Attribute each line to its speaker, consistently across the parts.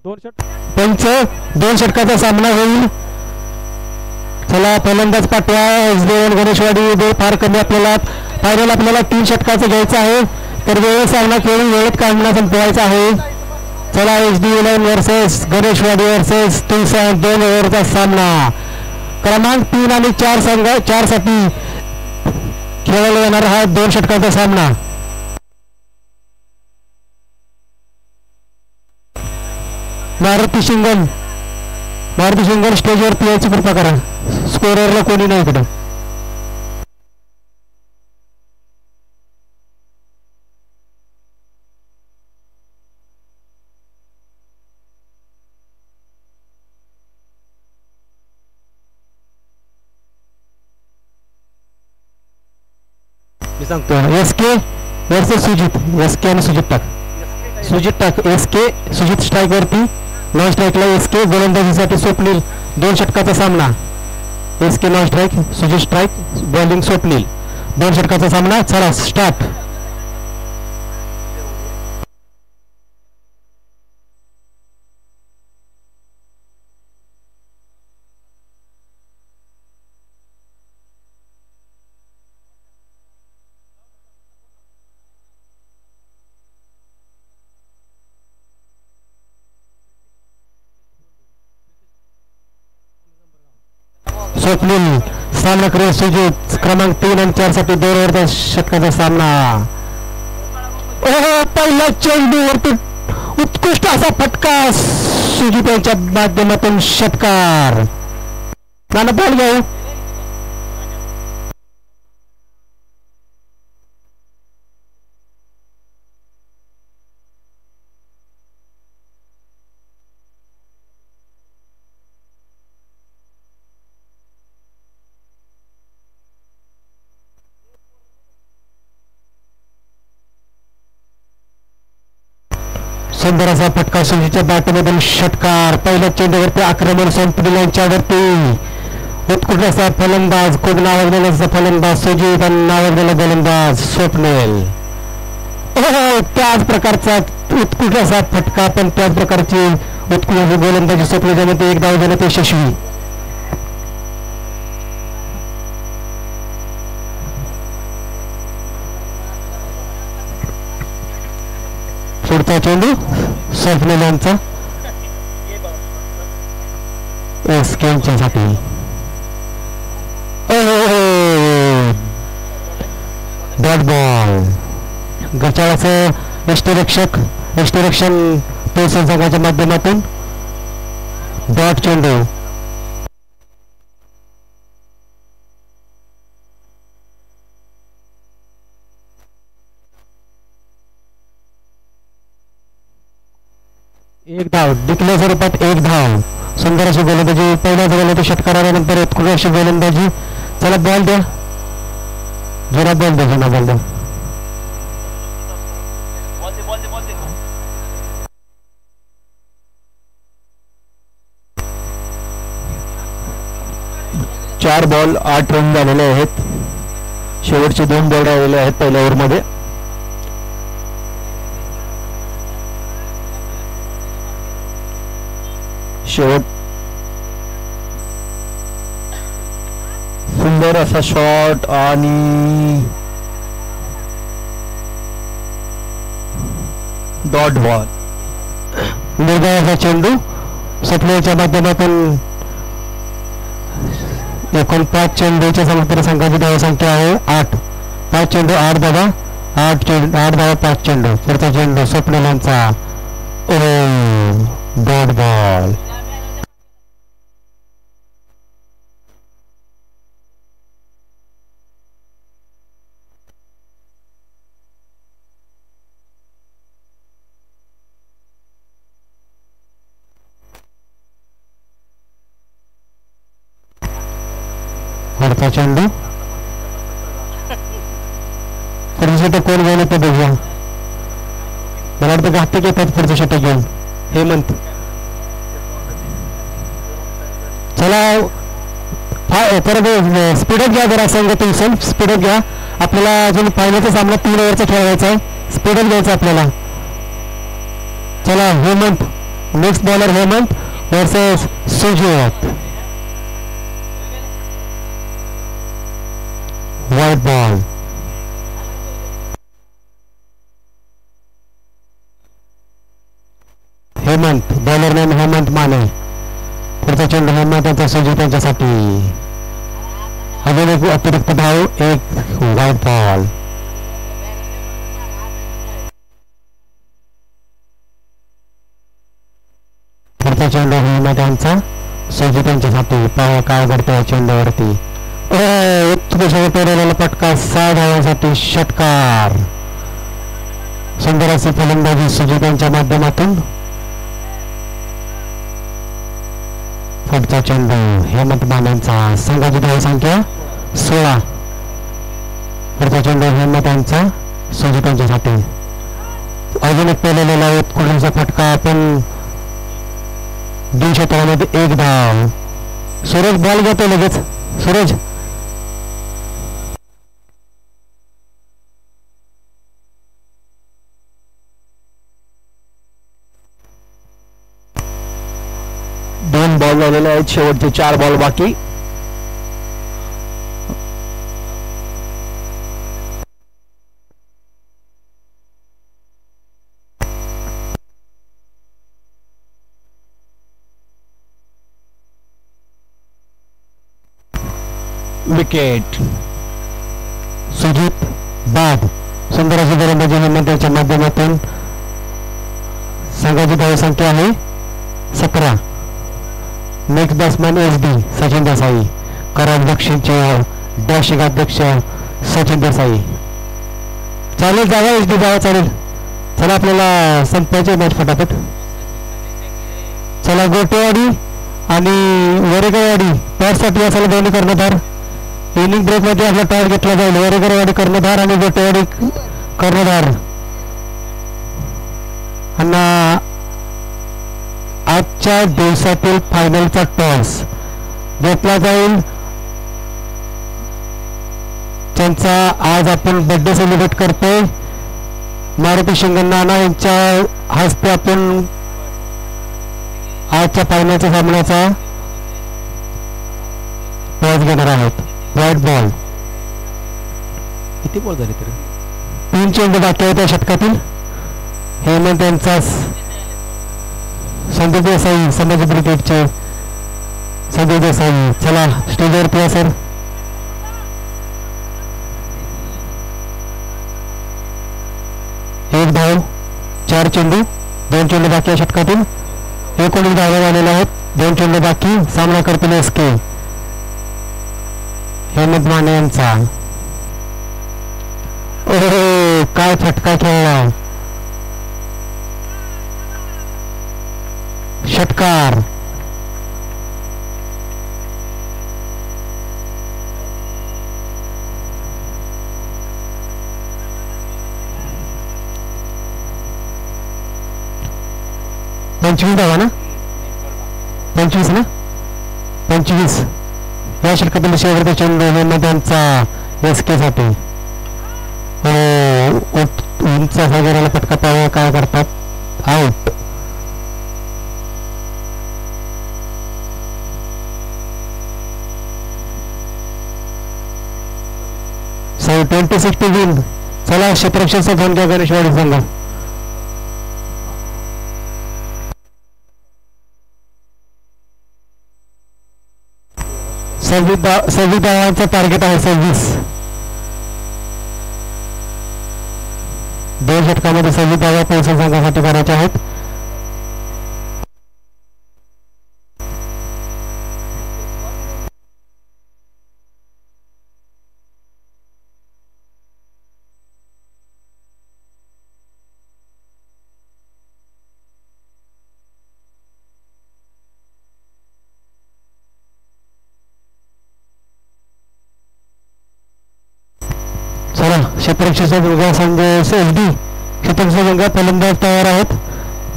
Speaker 1: पंच 2 षटकाचा सामना होईल. चला फलंदाज पाट्या एसबीएन गणेशवाडी फार कमी आपल्याला फायनल आपल्याला 3 षटकाचं घ्यायचं आहे. तर वेळेत सामना खेळून वेळेत काढण्याचा संपवायचा आहे. चला एसबीएन वर्सेस गणेशवाडी वर्सेस 2 ओव्हरचा सामना क्रमांक 3 आणि 4 संघ 4 साठी खेळला जाणार हा 2 षटकाचा सामना. मारुती शिंगण स्टेजवरती यायची कृपा करा. स्कोररला कोणी नाही इकडं. मी सांगतो एसके वर्सेस सुजित. एसके आणि सुजित टाक एसके सुजित स्ट्राईक वरती. नॉन स्ट्राईकला एसके गोलंदाजीसाठी स्वप्नील. 2 षटकाचा सामना. SK non strike Sujit strike bowling Swapnil. 2 षटकाचा सामना. चला स्टार्ट. स्वप्नील सामना करेल सुजित. क्रमांक 3 आणि 4 साठी 2 ओव्हरचा षटकाचा सामना. पहिला चेंडूवरती उत्कृष्ट असा फटका सुजित यांच्या माध्यमातून षटकार. नाना बॉल घेऊ. सुंदर असा फटका सुजितच्या बॅटमधून षटकार. पहिल्या चेंडूवरती आक्रमण संपलेल यांच्यावरती. उत्कृष्ट असा फलंदाज खूप नावाजलेला असा फलंदाज सुजित आणि नावाजलेला गोलंदाज स्वप्नील. त्याच प्रकारचा उत्कृष्ट असा फटका पण त्याच प्रकारची उत्कृष्ट गोलंदाजी स्वप्नीलमध्ये 1 धाव देण्यात यशस्वी. पुढचा चेंडू स्वप्नील यांचा एसकेच्या डॉट बॉल. गचाळाचं यष्टीरक्षण पेसर संघाच्या माध्यमातून डॉट चेंडू. एक धाव डिक्लेअर स्वरूपात 1 धाव. सुंदर अशी गोलंदाजी. पहिल्याच गोलंदाजी षटकार आल्यानंतर उत्कृष्ट अशी गोलंदाजी. चला बॉल द्या. जुना बॉल द्या. 4 बॉल 8 रन झालेले आहेत. शेवटचे 2 बॉल राहिलेले आहेत पहिल्या ओव्हरमध्ये. शेवट सुंदर असा शॉट आणि डॉट बॉल. निर्भयाचा चेंडू स्वप्नीलच्या माध्यमातून. एकूण 5 चेंडूच्या समोर संघाची धावसंख्या आहे 8. 5 चेंडू 8 धावा. 8 धावा 5 चेंडू. पुढचा चेंडू स्वप्नीलांचा डॉट बॉल. पुढचा चेंडू पुढचं षटक कोण घेऊन येतं बघूया. मला वाटतं घातक येतात पुढचं षटक घेऊन. हेमंत चला परत स्पीडअप घ्या जरा संघ तुमचं. स्पीडअप घ्या. आपल्याला अजून फायनलचा सामना 3 ओव्हरचा खेळवायचा आहे. स्पीडअप घ्यायचा आपल्याला. चला Hemant next bowler Hemant versus Sujit. White ball. Hemant bowler name Hemant Mane. पुढचा चेंडू हेमंत यांचा सुजित यांच्यासाठी. अजून एक अतिरिक्त धाव, एक व्हाईट बॉल. पुढचा चेंडू हेमंत यांचा सुजित यांच्यासाठी. पाहा काय घडतंय चेंडूवरती. उत्कृष्ट पटका 6 धावांसाठी षटकार. सुंदर अशी फलंदाजी सुजित यांच्या माध्यमातून. पुढचा चेंडू हेमंत मानेंचा. संघाची धावसंख्या 16. पुढचा चेंडू हेमंत यांचा सुजित यांच्यासाठी. अजून एक पेलेला उत्कृष्ट फटका. आपण 2 क्षेत्रामध्ये 1 धाव. सूरज बॉल घेतो लगेच. सूरज
Speaker 2: बॉल झालेले आहेत. शेवटचे 4 बॉल बाकी. विकेट.
Speaker 1: सुजित बाद. सुंदर अशी गोलंदाजी हेमंत यांच्या माध्यमातून. संघाची धावसंख्या आहे 17. Next batsman SD Sachin Desai. Karad दक्षिणचे डॅशिंग अध्यक्ष सचिन देसाई. चालेल जागा SD जागा चालेल. चला आपल्याला संपायचे मॅच फटाफट. चला गोटेवाडी आणि वरेगरवाडी टॉससाठी असायला दोन्ही कर्णधार. इनिंग ब्रेक मध्ये आपला टॉस घेतला जाईल. वरेगरवाडी कर्णधार आणि गोटेवाडी कर्णधार. आणि आजच्या दिवसातील फायनलचा टॉस घेतला जाईल. त्यांचा आज आपण बर्थडे सेलिब्रेट करतोय. मारुती शिंगणाना यांच्या हस्ते आपण आजच्या फायनलच्या सामन्याचा टॉस घेणार आहोत. White ball.
Speaker 2: किती बॉल झाले तरी?
Speaker 1: 3 चेंडू बाकी आहेत या षटकातील. हेमंत यांचा संदीप देसाई संभाजी क्रिकेटचे संदीप देसाई. चला स्टेजवरती या सर. एक धाव 4 चेंडू. 2 चेंडू बाकी या षटकातील. 19 धावा झालेल्या आहेत. 2 चेंडू बाकी. सामना करतील SK. हेमंत माने यांचा. ओहो काय फटका खेळला. षटकार. पंचवीस धावा ना. 25 ना. 25 या षटकातील शेवटचा चेंडू हेमंत यांचा SK साठी. उंच वगैरेला फटका पाहूया काय करतात. आउट. 20-60 विन. चला क्षेत्ररक्षणाचा फोन घ्या गणेशवाडी संघ. 26 धावांचं टार्गेट आहे. 26 2 षटकामध्ये 26 धावा पैसे संघासाठी करायच्या आहेत. क्षेत्ररक्षणाचा मुलगा संघ SD क्षेत्ररक्षणाचा संघ फलंदाज तयार आहेत.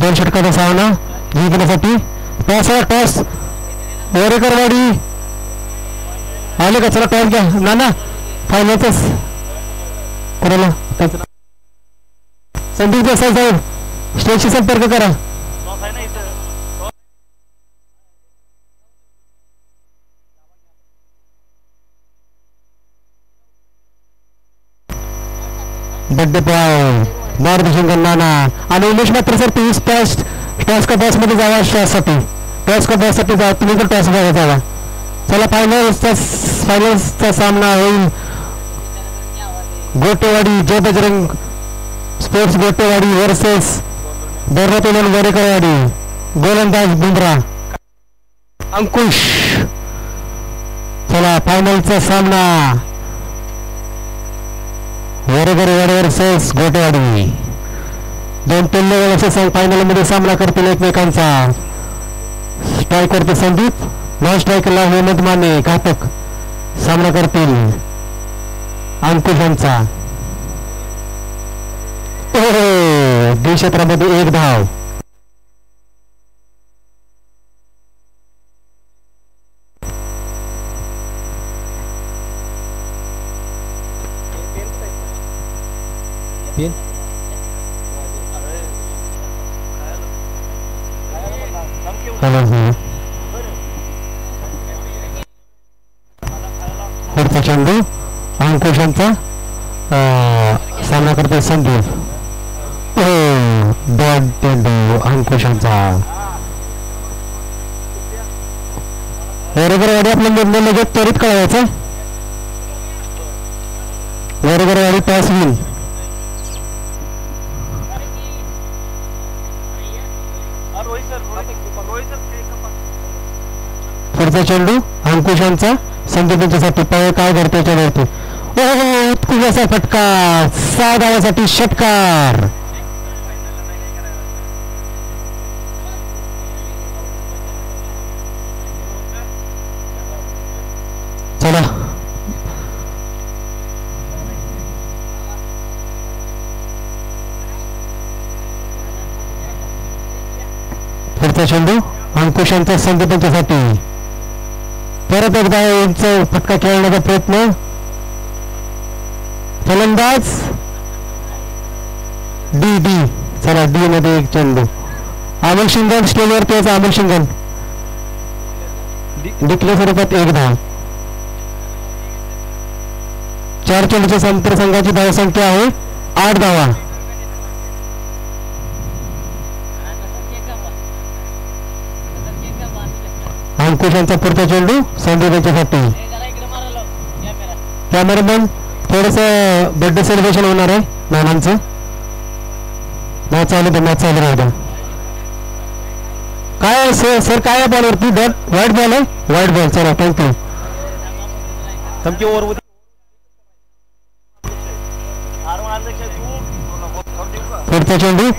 Speaker 1: 2 षटकाचा सामना जिंकण्यासाठी. टॉस वरेकरवाडी आले का. चला टॉस घ्या. नाना फायनलच कोणाला संदीप देसाई साहेब स्टेजशी संपर्क करा. बड्डे बॉय मारुती नाना आणि उमेश मात्र सर तुम्ही टॉस का बॉसमध्ये जावा शॉटसाठी टॉस का बॉससाठी जा तुम्ही पण टॉस बघा जावा चला फायनल्सचा सामना होईल गोटेवाडी जय बजरंग स्पोर्ट्स गोटेवाडी वर्सेस दर्रतोलन वरेकरवाडी गोलंदाज बुमरा अंकुश चला फायनलचा सामना वरेकरवाडी वर्सेस गोटेवाडी दोन तुल्य फायनल मध्ये सामना करतील एकमेकांचा स्ट्रायकर संदीप नॉन स्ट्रायकरला हेमंत माने घातक सामना करतील अंकुशांचा क्षेत्रामध्ये एक धाव पुढचा चेंडू अंकुशांचा सामना करतो संदीप दोन चेंडू अंकुशांचा वरेकरवाडी आपलं निर्णय लगेच त्वरित कळवायचा वरेकरवाडी टॉस विन पुढचा चेंडू अंकुशांचा संदीप यांच्यासाठी पाय काय करतो याच्यावरती उत्कृष्ट फटका 6 धावासाठी षटकार चला पुढचा चेंडू अंकुशांचा संदीप यांच्यासाठी परत एकदा यांचा फटका खेळण्याचा प्रयत्न फलंदाज डी चला डी मध्ये एक चेंडू अमोल शिंगण स्टेजवरती याचा अमोल शिंगण डिक्लेअर स्वरूपात एक धाव 4 चेंडूच्या संतर संघाची धावसंख्या आहे 8 धावा अंकुशांचा पुढचा चेंडू संदीप यांच्यासाठी कॅमेरामॅन थोडस बर्थडे सेलिब्रेशन होणार आहे नानांचं मॅच चालू राहू काय सर काय बॉलवरती व्हाईट बॉल आहे व्हाईट बॉल चला थँक्यू पुढचा चेंडू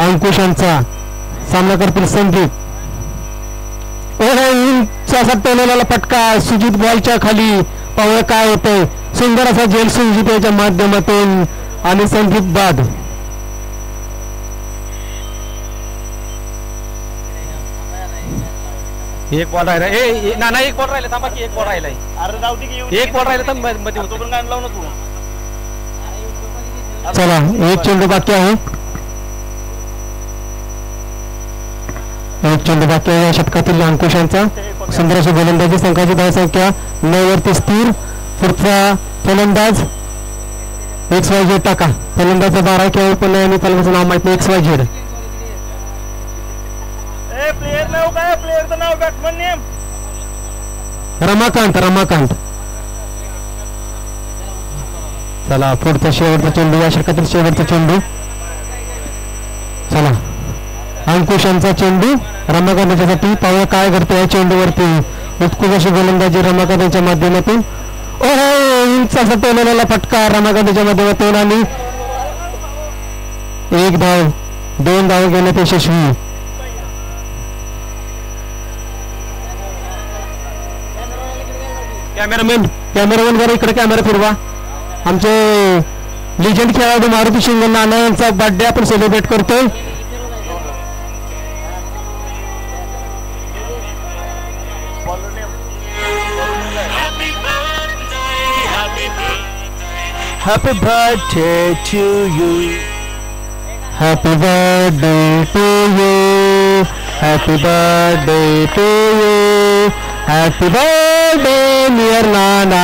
Speaker 1: अंकुशांचा सामना करतील संदीप टोलेला पटका सुजित बॉलच्या खाली पाहूया काय होतंय सुंदर असा जेल सुजित याच्या माध्यमातून आणि संदीप बाद
Speaker 2: एक बॉल राहिला ना एक बॉल राहिला थांबा की एक बॉल राहिलाय एक बॉल राहिला
Speaker 1: चला एक चेंडू बाकी आहे एक चेंडू बाकी आहे या षटकातील अंकुशांचा सुंदर अशी गोलंदाजी संघाची धावसंख्या 9 वरती स्थिर पुढचा फलंदाज XYZ टाका फलंदाज 12 किंवा पण आणि फलंदाचं नाव माहित नाही XYZ रमाकांत चला पुढचा शेवटचा चेंडू या षटकातील शेवटचा चेंडू चला अंकुशांचा चेंडू रमाकांत याच्यासाठी पाहूया काय करतो या चेंडूवरती उत्कृष्ट अशी गोलंदाजी रमाकांत यांच्या माध्यमातून इंच असा टोललेला फटका रमाकांत यांच्या माध्यमातून आणि 1 धाव 2 धाव घेण्यात यशस्वी कॅमेरामॅन वर इकडे कॅमेरा फिरवा आमचे लिजंड खेळाडू मारुती शिंगण नाना यांचा बर्थडे आपण सेलिब्रेट करतोय
Speaker 2: Happy birthday to you.
Speaker 1: Happy birthday to you. Happy birthday to you. Happy birthday dear Nana.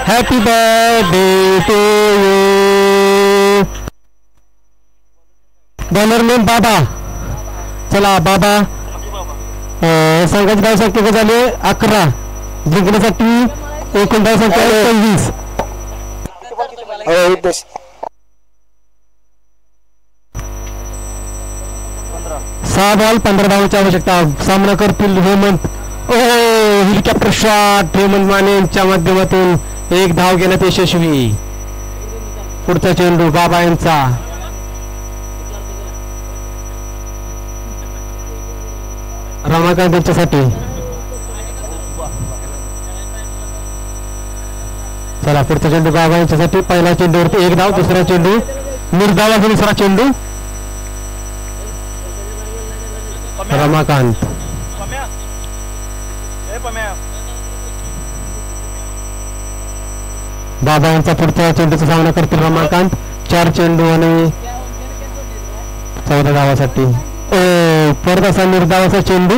Speaker 1: Happy birthday to you. Bowler name Baba. चला बाबा संघाची धावसंख्या झाली 11. जिंकण्यासाठी एकूण धावसंख्या 25. 6 बॉल 15 धावांची आवश्यकता. सामना करतील हेमंत. हेलिकॉप्टर शॉट हेमंत माने यांच्या माध्यमातून 1 धाव घेण्यात यशस्वी. पुढचा चेंडू बाबा यांचा. रमाकांत यांच्यासाठी. चला पुढचा चेंडू बाबा यांच्यासाठी. पहिला चेंडूवरती 1 धाव. दुसरा चेंडू निर्धाव दुसरा चेंडू रमाकांत. बाबा यांचा पुढच्या चेंडूचा सामना करतील रमाकांत. 4 चेंडू आणि 14 धावासाठी. परत असा निर्धावाचा चेंडू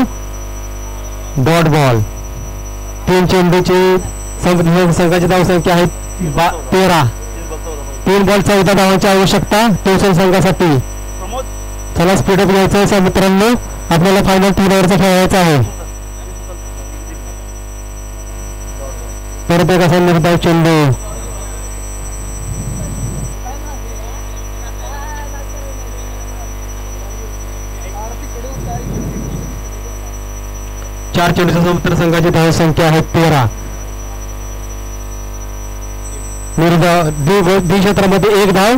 Speaker 1: डॉट बॉल. 3 चेंडूची संघाची धावसंख्या आहे 13. 3 बॉल 14 धावांची आवश्यकता टोसन संघासाठी. चला स्पीडअप घ्यायचं आहे मित्रांनो. आपल्याला फायनल 3 ओव्हरचा खेळायचा आहे. परत एक असा निर्धाव चेंडू. चार चेंडूच्या समुद्र संघाची धावसंख्या आहे 13. निर्धाव डी क्षेत्रामध्ये 1 धाव.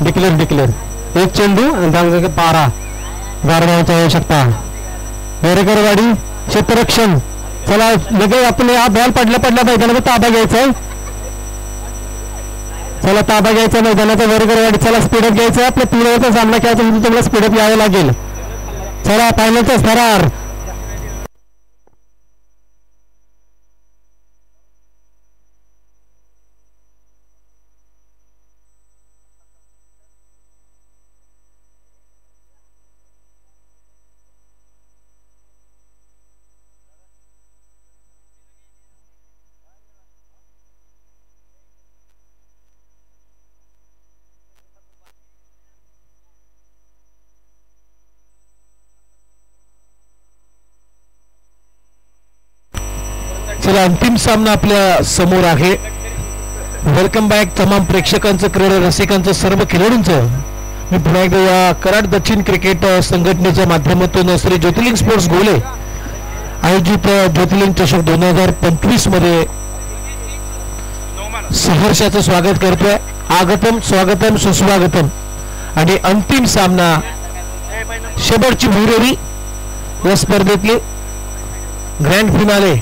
Speaker 1: डिक्लेअर 1 चेंडू आणि धावसंख्या 12 धावांची आवश्यकता. वेरेकरवाडी क्षेत्ररक्षण. चला लगेच आपण हा बॉल पडला मैदानाचा ताबा घ्यायचा आहे. चला ताबा घ्यायचा मैदानाचा वेरेकरवाडी. चला स्पीडअप घ्यायचा. आपल्या 3 ओव्हरचा सामना खेळायचा म्हणजे तुम्हाला स्पीडअप यावं लागेल. चला फायनलचा थरार.
Speaker 3: चला अंतिम सामना आपल्या समोर आहे. वेलकम बॅक तमाम प्रेक्षकांचं क्रीडा रसिकांचं सर्व खेळाडूंचं. मी पुन्हा एकदा या कराड दक्षिण क्रिकेट संघटनेच्या माध्यमातून श्री ज्योतिर्लिंग स्पोर्ट्स गोले आयोजित ज्योतिर्लिंग चषक 2025 मध्ये सहर्षाचं स्वागत करतोय. आगतम स्वागतम सुस्वागतम. आणि अंतिम सामना शेवटची भुरेरी या स्पर्धेतली ग्रँड फिनाले